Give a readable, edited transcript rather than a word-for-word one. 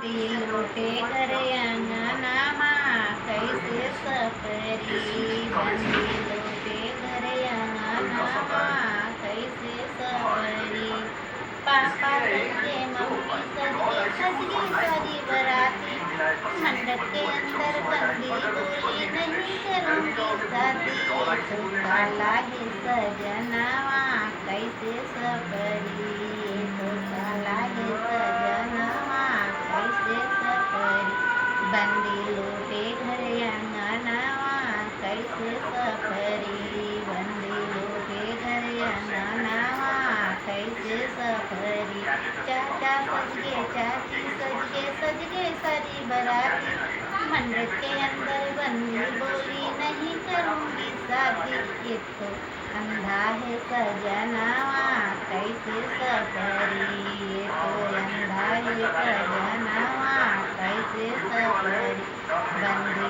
लूटे घर अंगनामा कैसे सफरी बंदी लूटे घर अंगनामा कैसे सफरी पापा सजे मम्मी सजे सजगी सारी बराती मंडप के अंदर बंदी बोली नहीं करूंगी शादी तो काला है सजनावा कैसे सफरी तो काला है सजनावा कैसे सफरी बंदी लूटे घर अंगनावा कैसे सफरी बंदी लूटे घर अंगनावा कैसे सफरी चाचा सजगे चाची सजगे सारी बराती मंडप के अंदर बंदी बोली नहीं करूंगी शादी ये तो अंधा है सजनावा कैसे सफरी ये तो अंधा है सजनावा कैसे सफरी बंदी